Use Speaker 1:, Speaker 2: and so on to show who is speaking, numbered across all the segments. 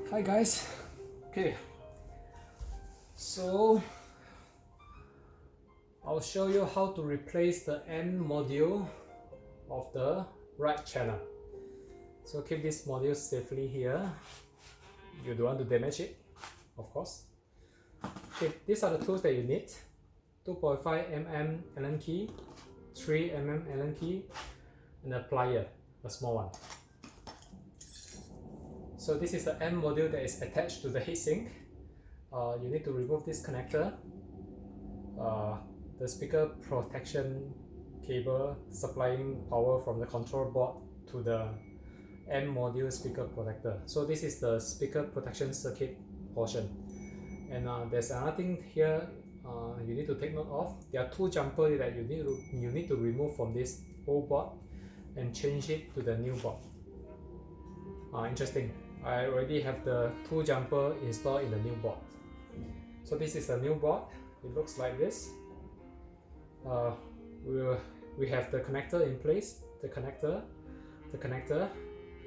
Speaker 1: Hi guys. Okay, so I'll show you how to replace the N module of the right channel. So keep this module safely here. You don't want to damage it, of course. Okay, these are the tools that you need. 2.5 mm Allen key, 3 mm Allen key, and a plier, a small one. So this is the N module that is attached to the heatsink. You need to remove this connector, the speaker protection cable supplying power from the control board to the N module speaker protector. So this is the speaker protection circuit portion. And there's another thing here you need to take note of. There are two jumpers that you need to remove from this old board and change it to the new board. Interesting. I already have the two jumper installed in the new board. So this is the new board. It looks like this. We have the connector in place, the connector.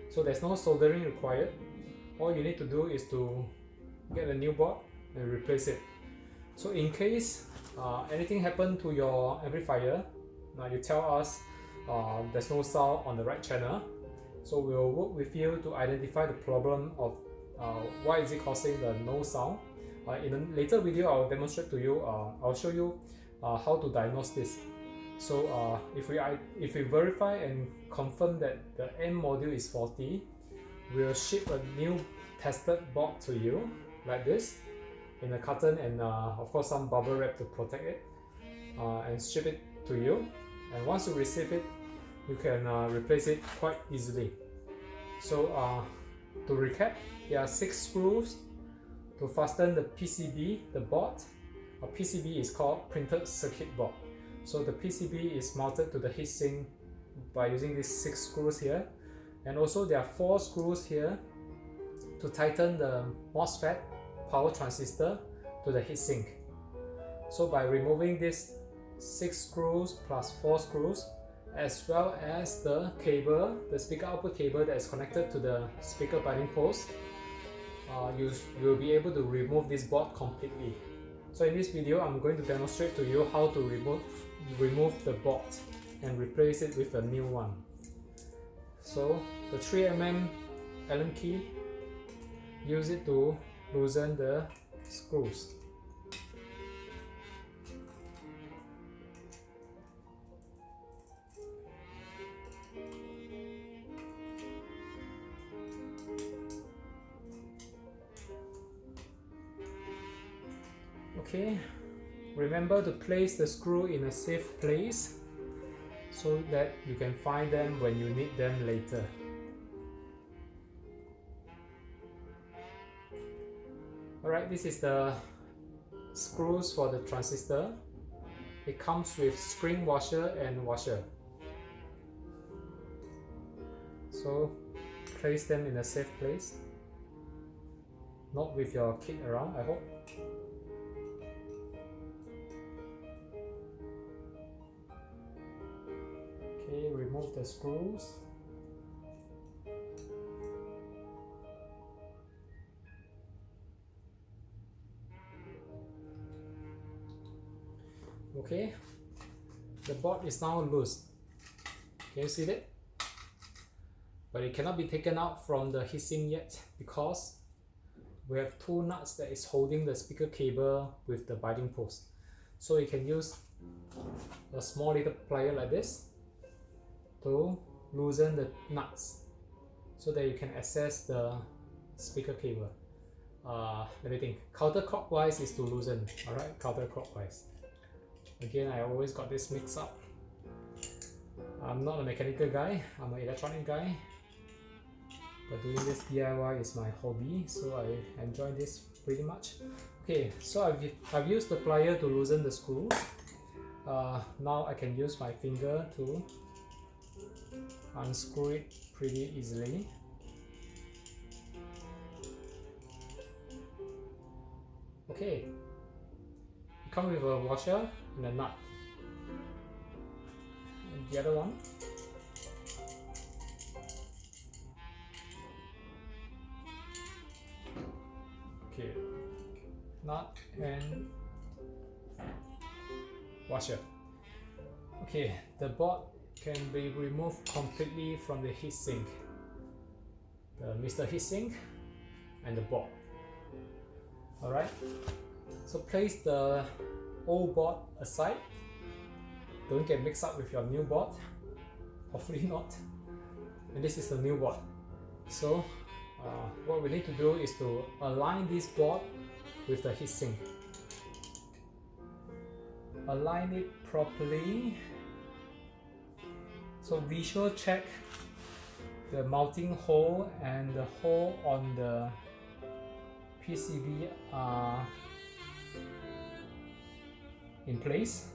Speaker 1: So there's no soldering required. All you need to do is to get a new board and replace it. So in case anything happened to your amplifier, you tell us there's no sound on the right channel. So we'll work with you to identify the problem of why is it causing the no sound. In a later video, I'll demonstrate to you. I'll show you how to diagnose this. So if we verify and confirm that the N module is faulty, we'll ship a new tested board to you like this in a carton, and of course some bubble wrap to protect it, and ship it to you. And once you receive it, you can replace it quite easily. So to recap, there are 6 screws to fasten the PCB, the board. A PCB is called printed circuit board. So the PCB is mounted to the heatsink by using these 6 screws here. And also there are 4 screws here to tighten the MOSFET power transistor to the heatsink. So by removing these 6 screws plus 4 screws, as well as the cable, the speaker output cable that is connected to the speaker binding post, you will be able to remove this board completely. So in this video, I'm going to demonstrate to you how to remove the board and replace it with a new one. So the 3 mm Allen key, use it to loosen the screws. Okay, remember to place the screw in a safe place so that you can find them when you need them later. Alright, this is the screws for the transistor. It comes with spring washer and washer. So place them in a safe place, not with your kid around, I hope. Okay, remove the screws. Okay, the board is now loose. Can you see that? But it cannot be taken out from the heatsink yet because we have 2 nuts that is holding the speaker cable with the binding post. So you can use a small little plier like this to loosen the nuts so that you can access the speaker cable. Let me think. Counterclockwise is to loosen. Alright, counterclockwise. Again, I always got this mixed up. I'm not a mechanical guy, I'm an electronic guy. But doing this DIY is my hobby, so I enjoy this pretty much. Okay, so I've used the plier to loosen the screw. Now I can use my finger to unscrew it pretty easily. Okay, it comes with a washer and a nut. And the other one. Okay, nut and washer. Okay, the board can be removed completely from the heatsink. The Mr. Heatsink and the board. Alright, so place the old board aside. Don't get mixed up with your new board. Hopefully not. And this is the new board. So what we need to do is to align this board with the heatsink. Align it properly. So visual check the mounting hole and the hole on the PCB are in place.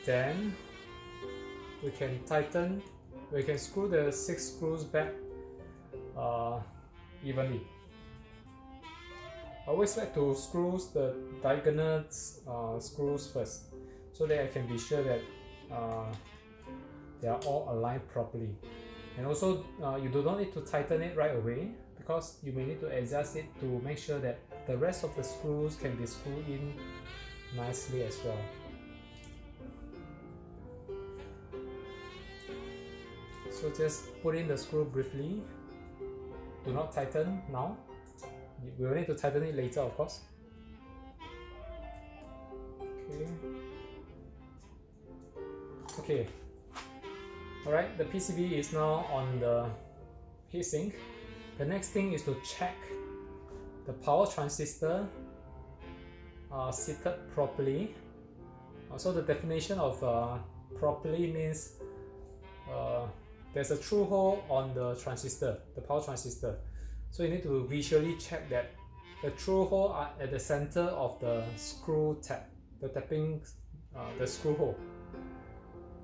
Speaker 1: Then we can screw the 6 screws back evenly. I always like to screw the diagonal screws first, so that I can be sure that they are all aligned properly. And also you do not need to tighten it right away, because you may need to adjust it to make sure that the rest of the screws can be screwed in nicely as well. So just put in the screw briefly. Do not tighten now. We will need to tighten it later, of course. Okay. Alright, the PCB is now on the heatsink. The next thing is to check the power transistor are seated properly. So the definition of properly means there's a through hole on the transistor, the power transistor. So you need to visually check that the through hole are at the center of the screw tab, the tapping, the screw hole.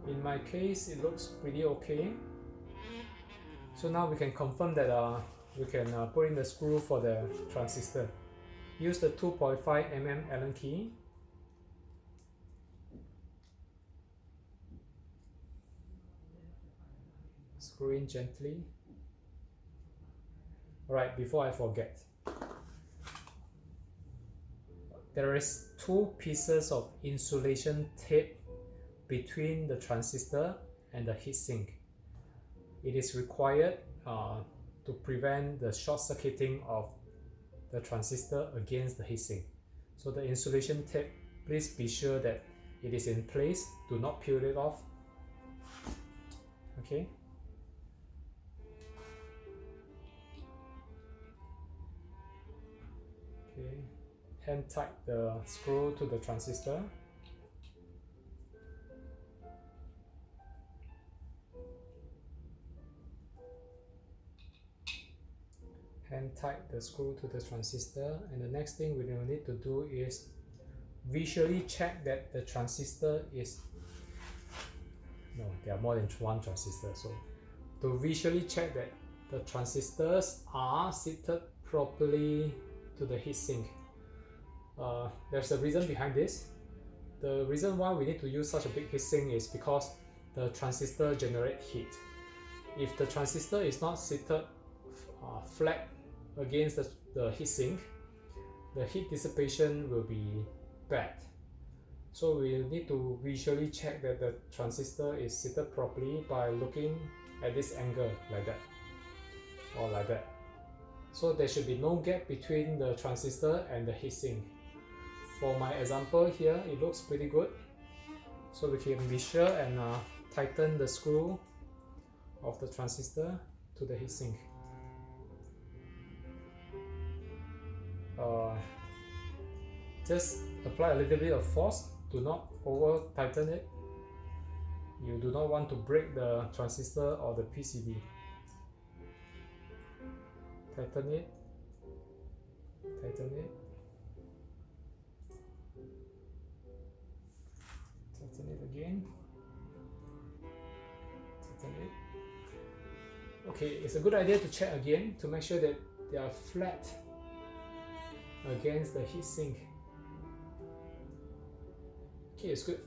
Speaker 1: In my case, it looks pretty okay. So now we can confirm that we can put in the screw for the transistor. Use the 2.5 mm Allen key. Screw in gently. Alright, before I forget, there is 2 pieces of insulation tape between the transistor and the heatsink. It is required to prevent the short circuiting of the transistor against the heatsink. So the insulation tape, please be sure that it is in place. Do not peel it off. Okay. Okay. Hand tight the screw to the transistor. Hand tight the screw to the transistor, and the next thing we will need to do is visually check that the transistor is, no, there are more than one transistor, so to visually check that the transistors are seated properly to the heatsink. There's a reason behind this. The reason why we need to use such a big heatsink is because the transistor generates heat. If the transistor is not seated flat against the heatsink, the heat dissipation will be bad. So we need to visually check that the transistor is seated properly by looking at this angle like that, or like that. So there should be no gap between the transistor and the heatsink. For my example here, it looks pretty good. So we can be sure and tighten the screw of the transistor to the heatsink. Just apply a little bit of force. Do not over tighten it. You do not want to break the transistor or the PCB. Tighten it. Tighten it. Tighten it again. Tighten it. Okay, it's a good idea to check again to make sure that they are flat against the heatsink. Okay, it's good.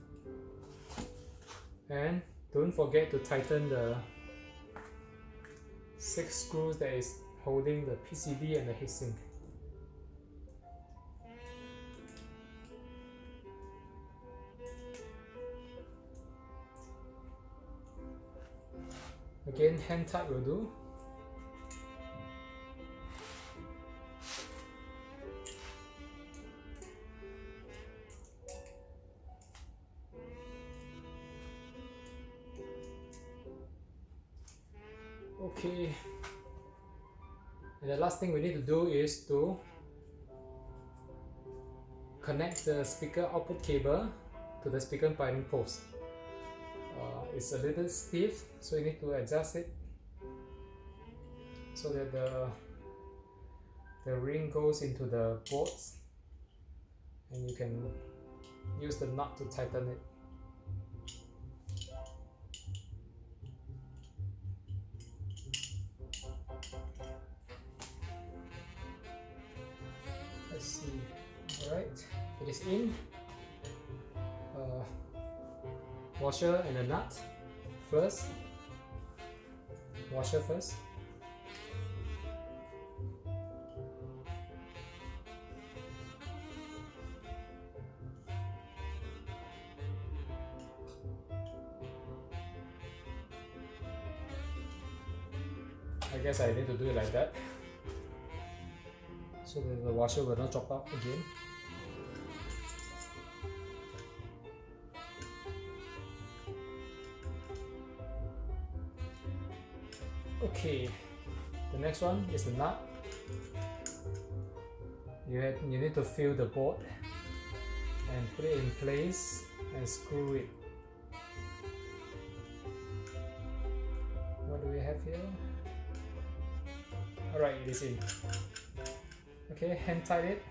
Speaker 1: And don't forget to tighten the 6 screws that is holding the PCB and the heatsink. Again, hand tight will do. Okay, and the last thing we need to do is to connect the speaker output cable to the speaker binding post. It's a little stiff, so you need to adjust it so that the ring goes into the bolts, and you can use the nut to tighten it. Let's see. Alright, it is in. Washer and a nut first. Washer first. I guess I need to do it like that so that the washer will not drop out again. Okay, the next one is the nut. You need to fill the bolt and put it in place and screw it. What do we have here? Alright, it is in. Okay, hand tight it.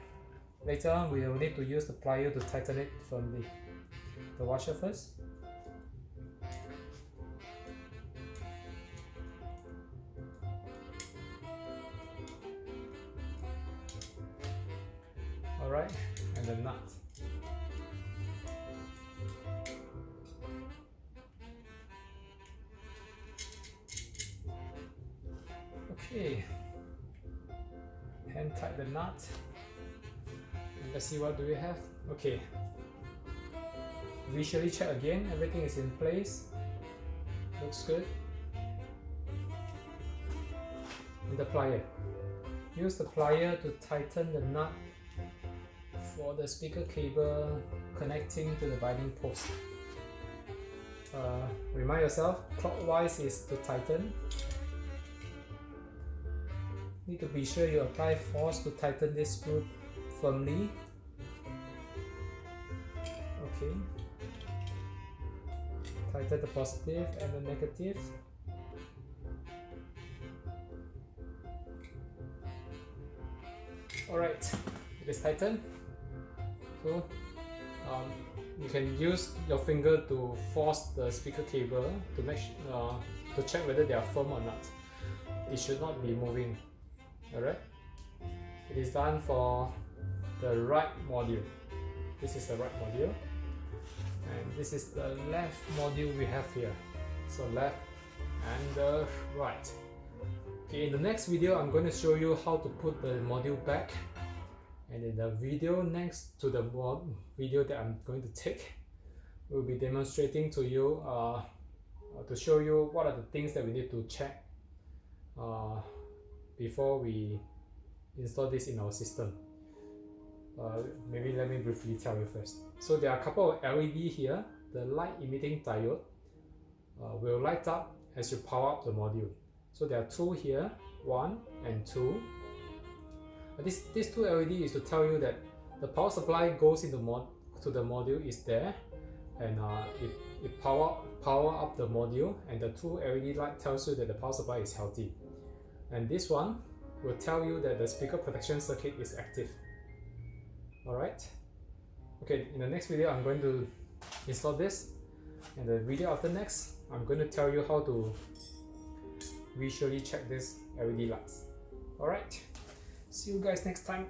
Speaker 1: Later on we will need to use the plier to tighten it firmly. The washer first. Alright, and the nut. Okay, hand tight the nut. And let's see what do we have. Okay, visually check again, everything is in place. Looks good. And the plier. Use the plier to tighten the nut for the speaker cable connecting to the binding post. Remind yourself, clockwise is to tighten. Need to be sure you apply force to tighten this screw firmly. Okay. Tighten the positive and the negative. Alright, it is tightened. So you can use your finger to force the speaker cable to make to check whether they are firm or not. It should not be moving. Alright, it is done for the right module. This is the right module, and this is the left module we have here. So left and the right. Okay, in the next video I'm going to show you how to put the module back, and in the video next to the video that I'm going to take, we'll be demonstrating to you to show you what are the things that we need to check before we install this in our system. Maybe let me briefly tell you first. So there are a couple of LED here. The light emitting diode will light up as you power up the module. So there are two here, 1 and 2. These two LED is to tell you that the power supply goes into to the module is there, and it power up the module, and the two LED light tells you that the power supply is healthy. And this one will tell you that the speaker protection circuit is active. Alright? Okay, in the next video I'm going to install this, and the video after next I'm going to tell you how to visually check this LED lights. Alright, see you guys next time.